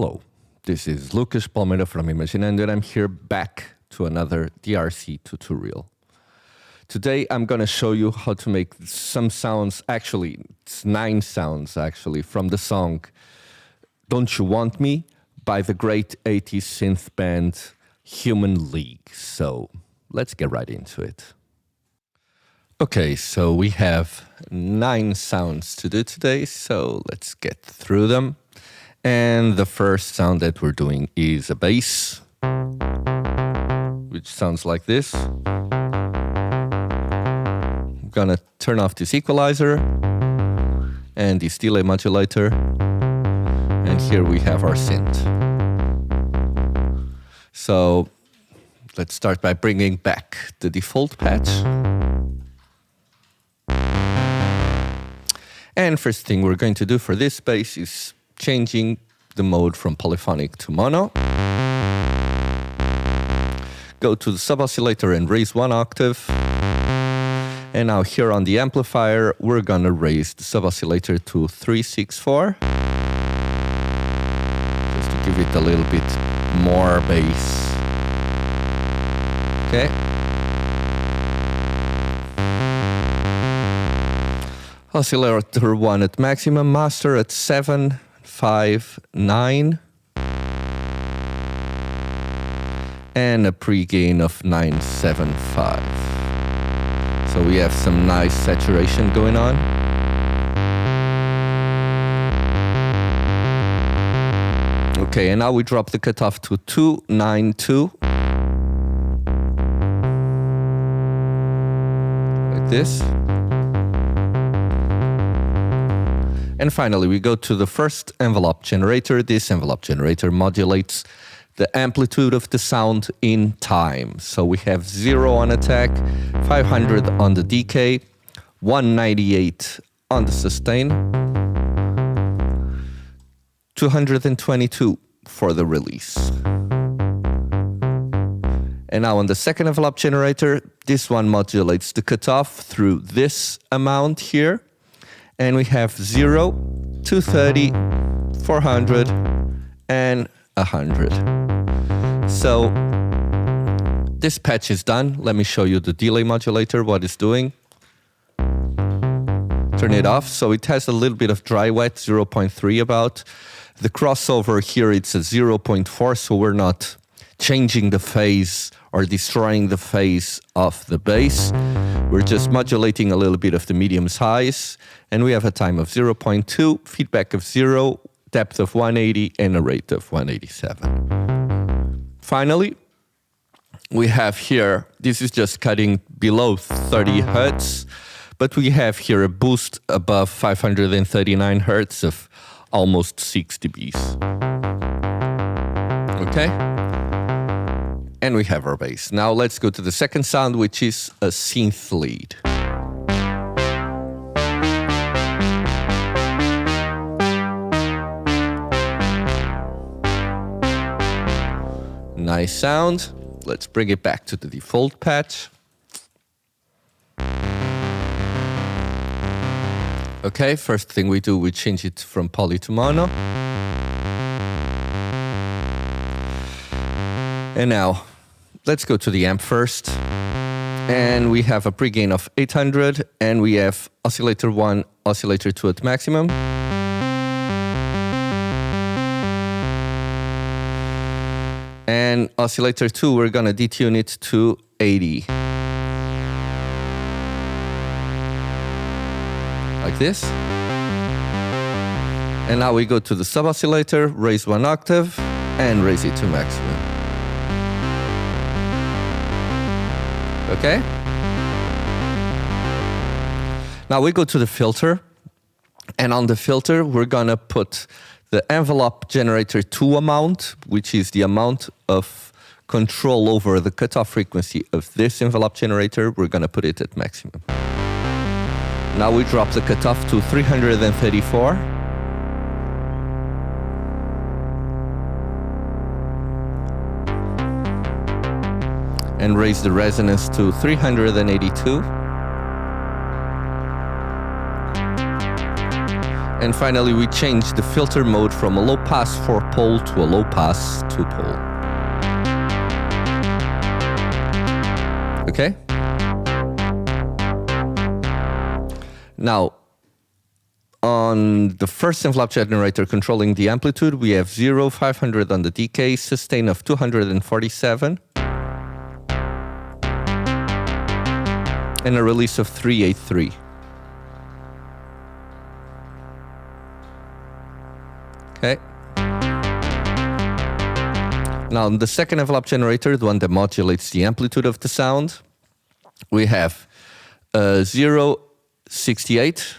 Hello, this is Lucas Palmeira from Imaginando, and I'm here back to another DRC tutorial. Today I'm going to show you how to make some sounds, actually it's 9 sounds actually, from the song Don't You Want Me by the great 80s synth band Human League. So let's get right into it. Okay, so we have 9 sounds to do today, so let's get through them. And the first sound that we're doing is a bass, which sounds like this. I'm gonna turn off this equalizer and this delay modulator, and here we have our synth. So let's start by bringing back the default patch. And first thing we're going to do for this bass is changing the mode from polyphonic to mono. Go to the sub-oscillator and raise 1 octave. And now here on the amplifier, we're gonna raise the sub-oscillator to 364. Just to give it a little bit more bass. Okay. Oscillator 1 at maximum, master at 7, 5, 9, and a pre-gain of 975. So we have some nice saturation going on. Okay, and now we drop the cutoff to 292. Like this. And finally, we go to the first envelope generator. This envelope generator modulates the amplitude of the sound in time. So we have 0 on attack, 500 on the decay, 198 on the sustain, 222 for the release. And now on the second envelope generator, this one modulates the cutoff through this amount here. And we have 0, 230, 400, and 100. So this patch is done. Let me show you the delay modulator, what it's doing. Turn it off. So it has a little bit of dry wet, 0.3 about. The crossover here, it's a 0.4, so we're not changing the phase or destroying the phase of the bass. We're just modulating a little bit of the mediums highs, and we have a time of 0.2, feedback of 0, depth of 180, and a rate of 187. Finally, we have here, this is just cutting below 30 hertz, but we have here a boost above 539 hertz of almost 6 dBs. Okay? And we have our bass. Now let's go to the second sound, which is a synth lead. Nice sound. Let's bring it back to the default patch. Okay, first thing we do, we change it from poly to mono. And now, let's go to the amp first. And we have a pre-gain of 800, and we have oscillator 1, oscillator 2 at maximum. And oscillator 2, we're gonna detune it to 80. Like this. And now we go to the sub-oscillator, raise 1 octave, and raise it to maximum. Okay? Now we go to the filter, and on the filter we're gonna put the envelope generator 2 amount, which is the amount of control over the cutoff frequency of this envelope generator. We're gonna put it at maximum. Now we drop the cutoff to 334. And raise the resonance to 382. And finally, we change the filter mode from a low pass 4-pole to a low pass 2-pole. Okay? Now, on the first envelope generator controlling the amplitude, we have 0, 500 on the decay, sustain of 247, and a release of 383. Okay. Now, on the second envelope generator, the one that modulates the amplitude of the sound, we have 0, 68,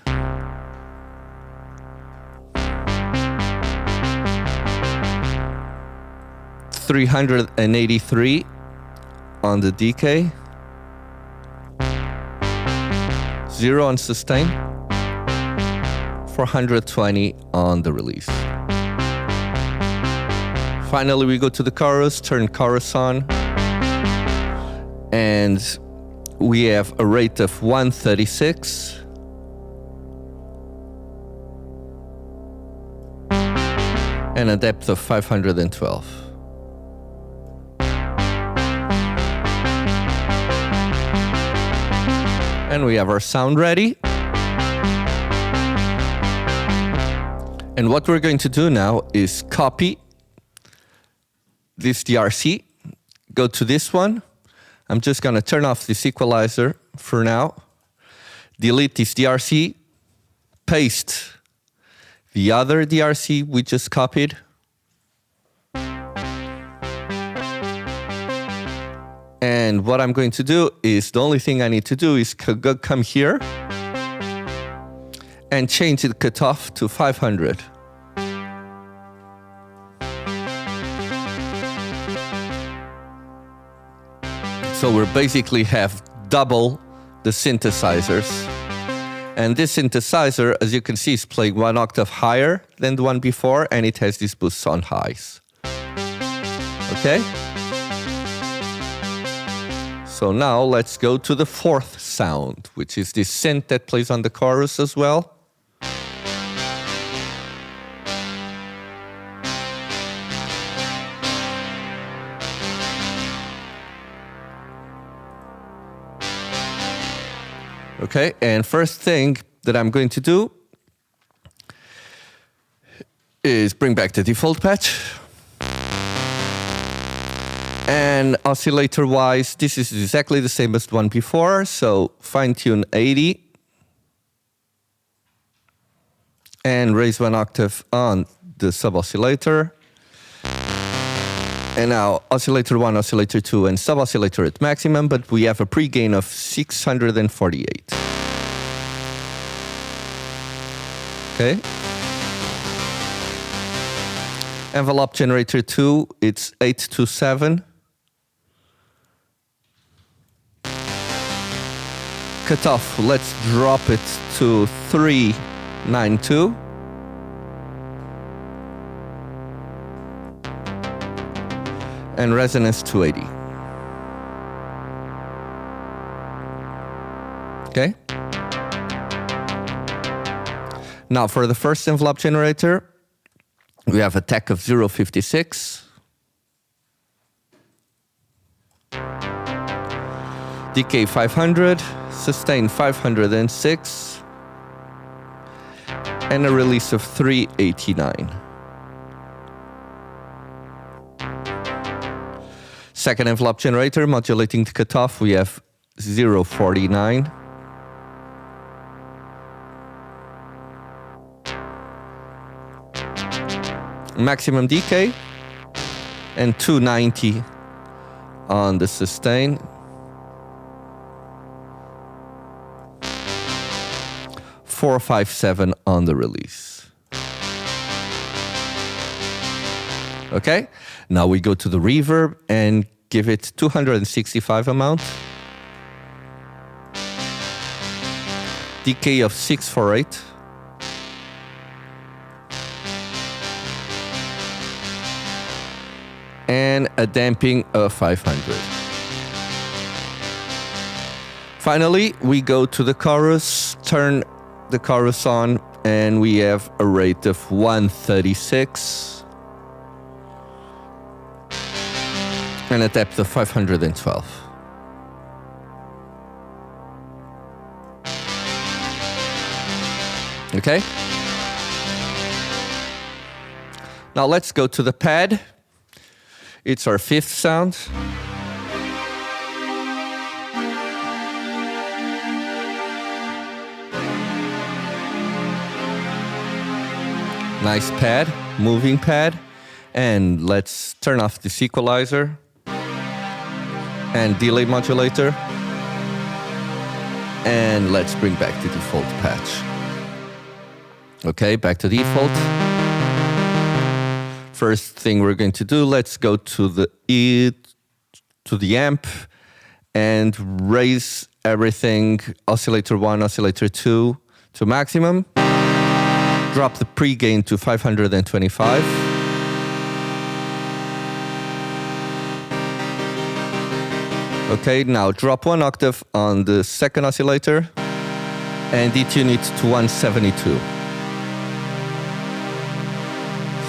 383 on the decay, 0 on sustain, 420 on the release. Finally, we go to the chorus, turn chorus on, and we have a rate of 136. And a depth of 512. And we have our sound ready. And what we're going to do now is copy this DRC, go to this one. I'm just going to turn off this equalizer for now. Delete this DRC, paste the other DRC we just copied. And what I'm going to do is, the only thing I need to do is come here and change the cutoff to 500. So we basically have double the synthesizers. And this synthesizer, as you can see, is playing 1 octave higher than the one before, and it has these boosts on highs. Okay? So now let's go to the fourth sound, which is this synth that plays on the chorus as well. Okay, and first thing that I'm going to do is bring back the default patch. And oscillator-wise, this is exactly the same as the one before, so fine-tune 80. And raise 1 octave on the sub-oscillator. And now oscillator 1, oscillator 2, and sub-oscillator at maximum, but we have a pre-gain of 648. Okay. Envelope generator 2, it's 827. Cutoff, let's drop it to 392. And resonance 280. Okay. Now for the first envelope generator, we have a TEC of 0.56. Decay 500, sustain 506, and a release of 389. Second envelope generator, modulating the cutoff, we have 0.49. Maximum decay, and 290 on the sustain. .457 on the release. Okay, now we go to the reverb and give it 265 amount. Decay of 648. And a damping of 500. Finally, we go to the chorus, turn the chorus on, and we have a rate of 136 and a depth of 512. Okay? Now let's go to the pad. It's our fifth sound. Nice pad, moving pad. And let's turn off this equalizer and delay modulator. And let's bring back the default patch. Okay, back to default. First thing we're going to do, let's go to the amp and raise everything, oscillator 1, oscillator 2 to maximum. Drop the pre-gain to 525. Okay, now drop 1 octave on the second oscillator and detune it to 172.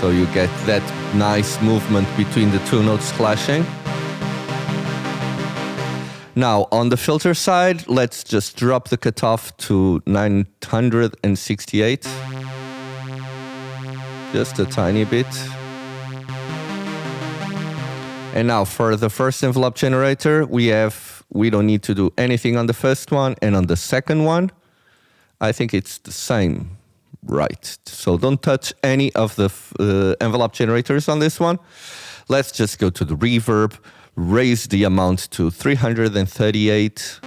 So you get that nice movement between the two notes clashing. Now on the filter side, let's just drop the cutoff to 968. Just a tiny bit. And now for the first envelope generator, we don't need to do anything on the first one, and on the second one, I think it's the same. Right, so don't touch any of the envelope generators on this one. Let's just go to the reverb, raise the amount to 338,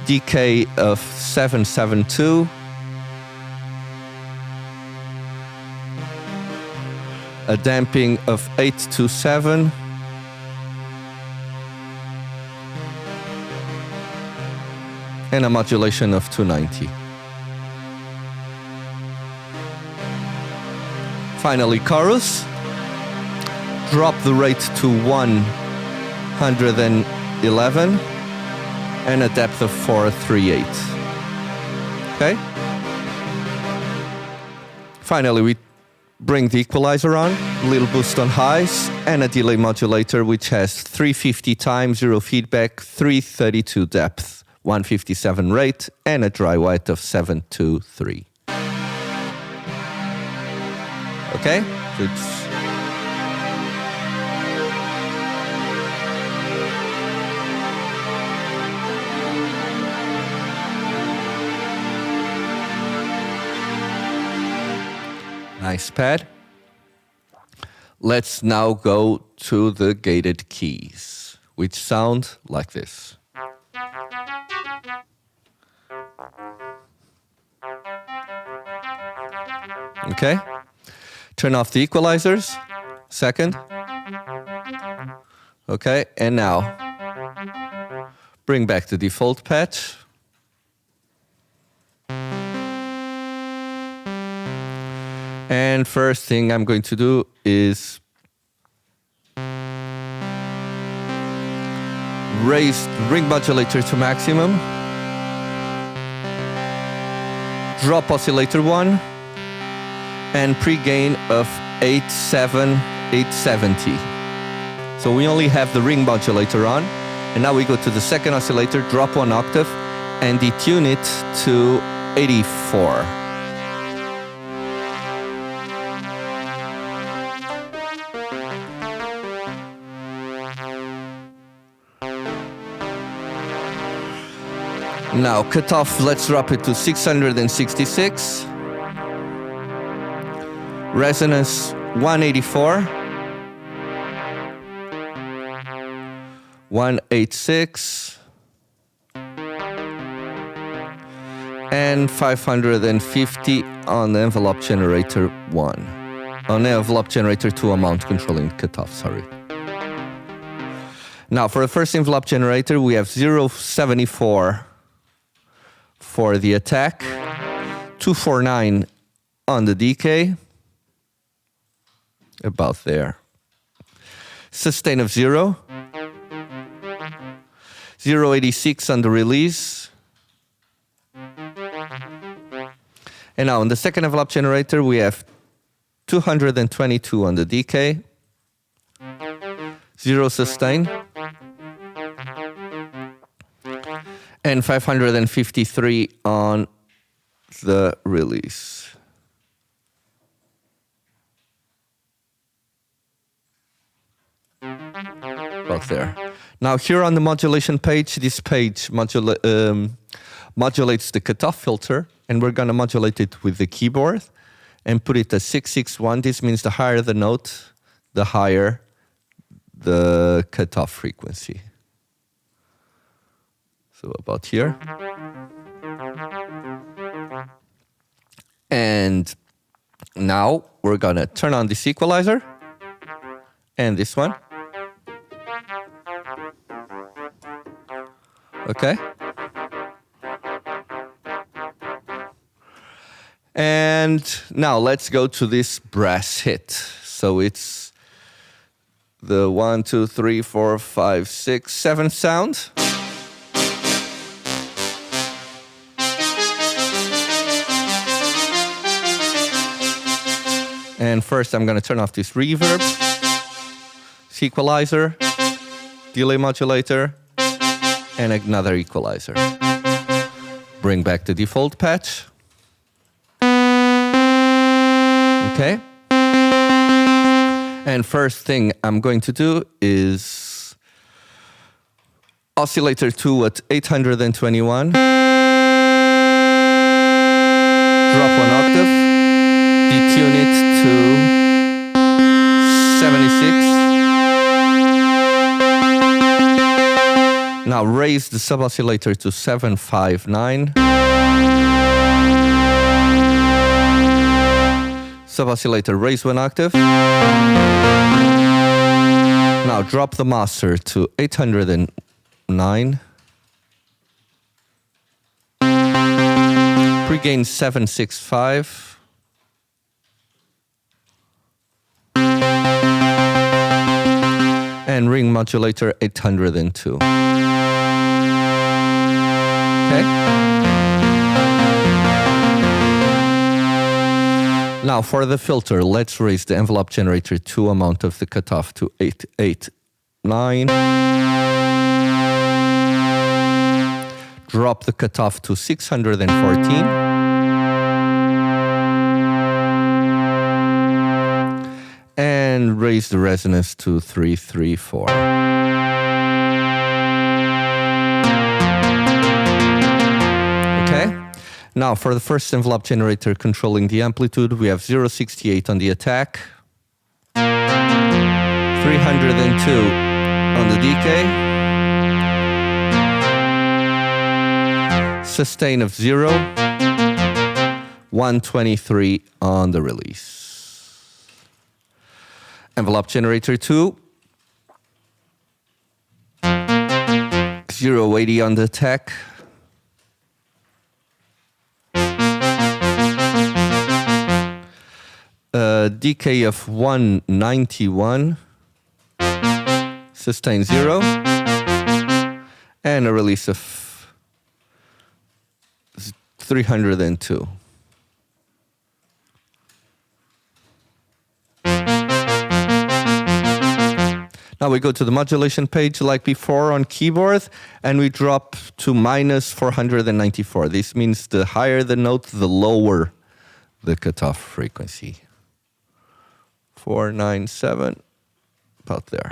decay of 772, a damping of 827, and a modulation of 290. Finally, chorus. Drop the rate to 111 and a depth of 438. Okay? Finally, we bring the equalizer on, a little boost on highs, and a delay modulator which has 350 time, 0 feedback, 332 depth, 157 rate, and a dry white of 723. Okay? It's nice pad. Let's now go to the gated keys, which sound like this. Okay? Turn off the equalizers. Second. Okay, and now bring back the default patch. And first thing I'm going to do is raise the ring modulator to maximum. Drop oscillator 1 and pre-gain of 870. So we only have the ring modulator on, and now we go to the second oscillator, drop 1 octave, and detune it to 84. Now cutoff, let's drop it to 666. Resonance 184, 186, and 550 on the envelope generator 1. On the envelope generator 2 amount controlling cutoff, sorry. Now for the first envelope generator, we have 074 for the attack, 249 on the decay, about there. Sustain of 0, 086 on the release, And now on the second envelope generator, we have 222 on the decay, 0 sustain, and 553 on the release. About there. Now here on the modulation page, this page modulates the cutoff filter, and we're going to modulate it with the keyboard and put it at 661. This means the higher the note, the higher the cutoff frequency. So about here. And now we're going to turn on this equalizer and this one. Okay. And now let's go to this brass hit. So it's the 1, 2, 3, 4, 5, 6, 7 sound. And first I'm going to turn off this reverb, this equalizer, delay modulator, and another equalizer. Bring back the default patch. Okay. And first thing I'm going to do is oscillator 2 at 821. Drop 1 octave. Detune it to 76. Now raise the sub-oscillator to 759. Sub-oscillator, raise 1 octave. Now drop the master to 809. Pre-gain 765. And ring modulator 802. Okay. Now for the filter, let's raise the envelope generator 2 amount of the cutoff to 889. Drop the cutoff to 614. And raise the resonance to 334. Okay. Now for the first envelope generator controlling the amplitude, we have 068 on the attack, 302 on the decay, sustain of 0, 123 on the release. Envelope generator 2, 080 on the attack, decay of 191, sustain 0, and a release of 302. Now we go to the modulation page like before on keyboard, and we drop to minus 494. This means the higher the note, the lower the cutoff frequency. 497, about there.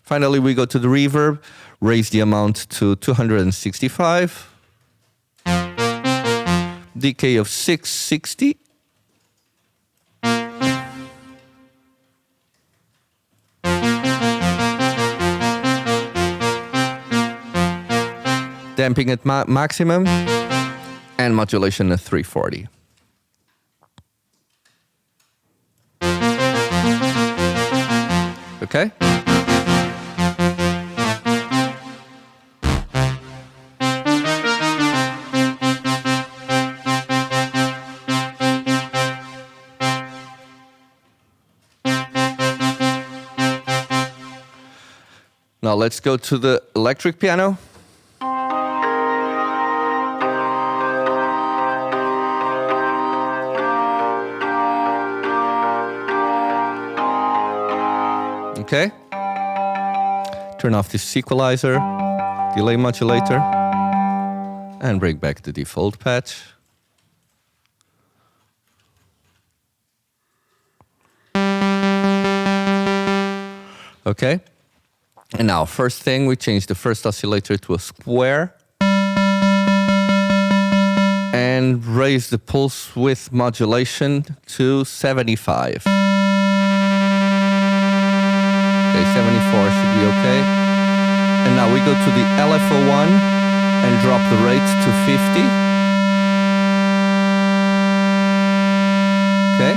Finally, we go to the reverb, raise the amount to 265. Decay of 660. Damping at maximum, and modulation at 340. Okay? Now let's go to the electric piano. Okay? Turn off this equalizer, delay modulator, and bring back the default patch. Okay? And now, first thing, we change the first oscillator to a square and raise the pulse width modulation to 75. Okay, 74 should be okay. And now we go to the LFO1 and drop the rate to 50. Okay.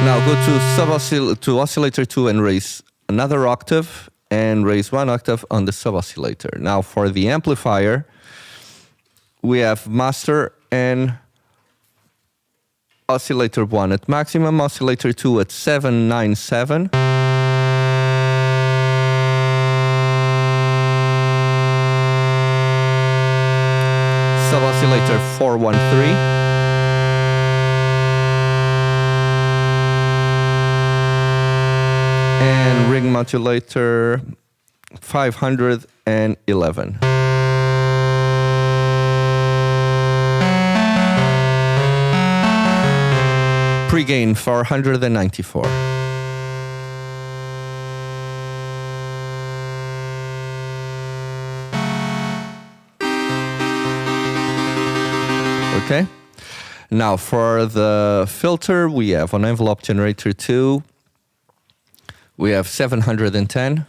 Now go to oscillator 2 and raise another octave and raise 1 octave on the sub-oscillator. Now for the amplifier, we have master and oscillator 1 at maximum, oscillator 2 at 797. Sub-oscillator 413. And ring modulator 511. Pre-gain 494. Okay. Now for the filter, we have on envelope generator 2. We have 710.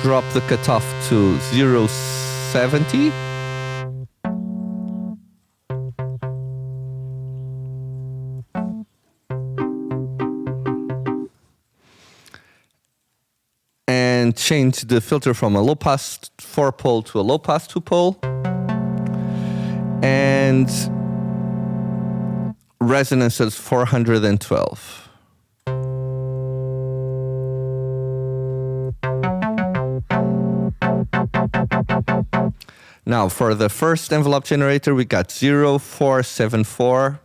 Drop the cutoff to 070. And change the filter from a low pass 4-pole to a low pass 2-pole. And resonance is 412. Now for the first envelope generator, we got 0474.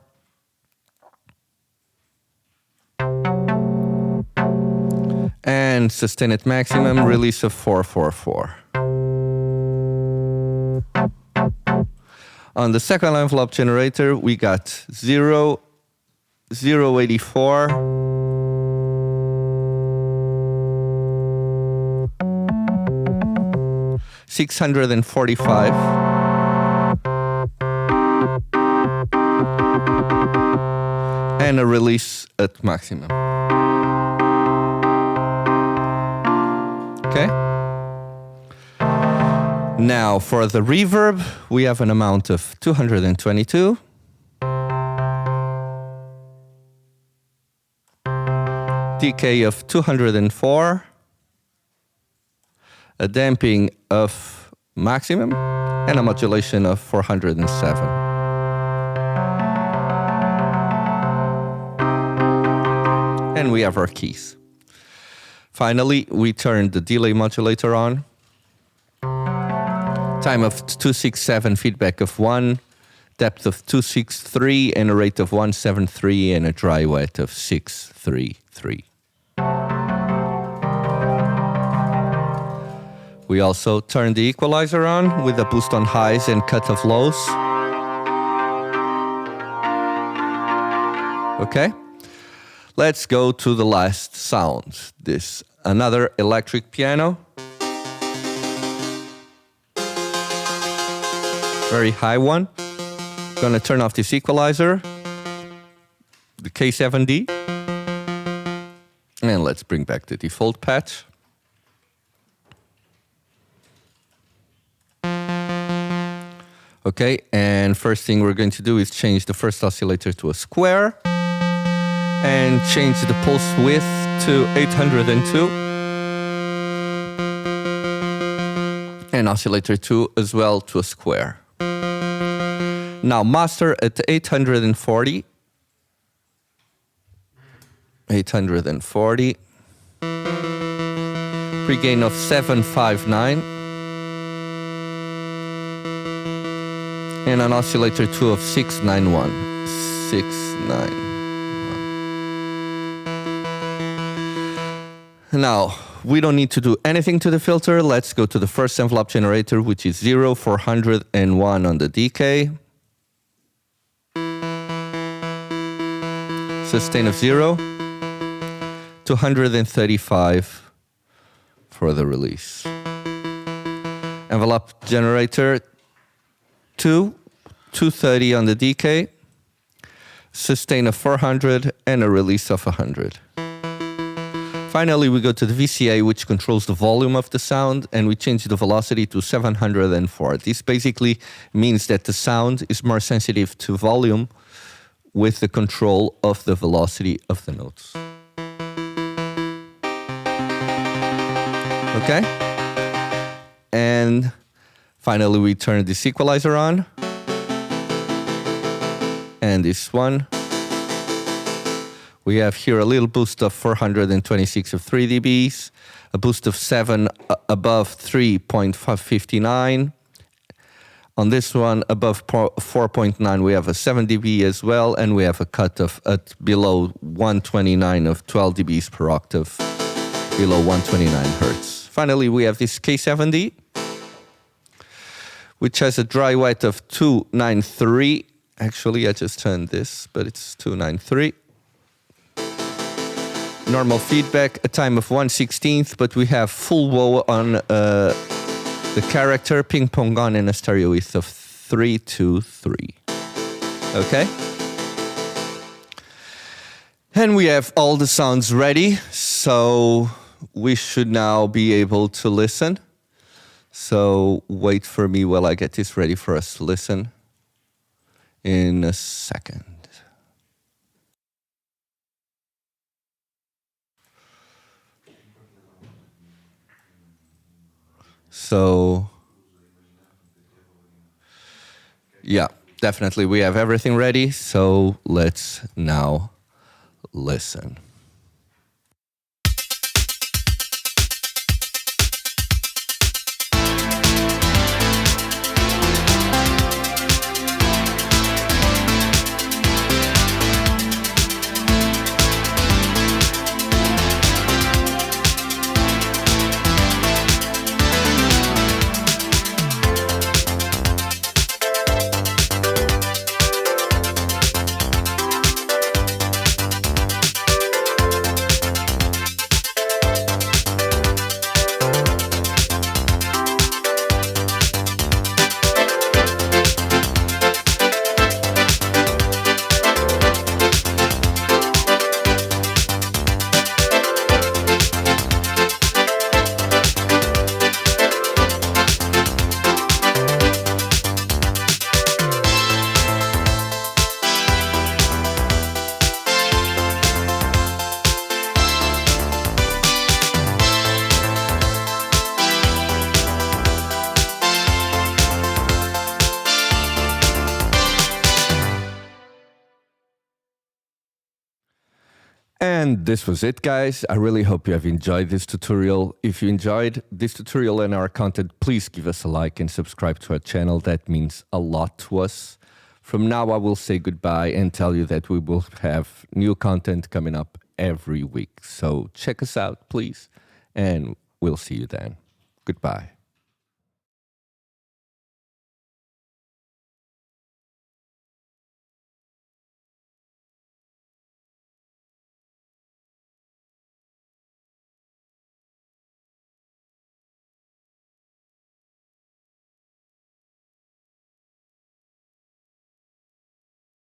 And sustain at maximum, release of 444. On the second envelope generator, we got 084. 645. And a release at maximum. Okay. Now for the reverb, we have an amount of 222. Decay of 204. A damping of maximum, and a modulation of 407. And we have our keys. Finally, we turn the delay modulator on. Time of 267, feedback of 1, depth of 263, and a rate of 173, and a dry wet of 633. We also turn the equalizer on with a boost on highs and cut of lows. Okay, let's go to the last sound. This another electric piano. Very high one. Gonna turn off this equalizer, the K7D, and let's bring back the default patch. Okay, and first thing we're going to do is change the first oscillator to a square and change the pulse width to 802 and oscillator 2 as well to a square. Now master at 840. 840. Pre-gain of 759. And an oscillator 2 of 691. Now, we don't need to do anything to the filter. Let's go to the first envelope generator, which is 0, 401 on the decay. Sustain of 0. 235 for the release. Envelope generator 2, 230 on the decay. Sustain of 400 and a release of 100. Finally, we go to the VCA, which controls the volume of the sound, and we change the velocity to 704. This basically means that the sound is more sensitive to volume with the control of the velocity of the notes. Okay? And finally, we turn this equalizer on. And this one. We have here a little boost of 426 of 3 dBs, a boost of 7 above 3.59. On this one, above 4.9, we have a 7 dB as well, and we have a cut of at below 129 of 12 dBs per octave, below 129 hertz. Finally, we have this K70, which has a dry wet of 293. Actually, I just turned this, but it's 293. Normal feedback, a time of 1/16, but we have full whoa on the character, ping pong on, and a stereo width of 323. Okay? And we have all the sounds ready, so we should now be able to listen. So wait for me while I get this ready for us to listen in a second. So, yeah, definitely we have everything ready. So let's now listen. And this was it, guys. I really hope you have enjoyed this tutorial. If you enjoyed this tutorial and our content, please give us a like and subscribe to our channel. That means a lot to us. From now, I will say goodbye and tell you that we will have new content coming up every week. So check us out, please, and we'll see you then. Goodbye.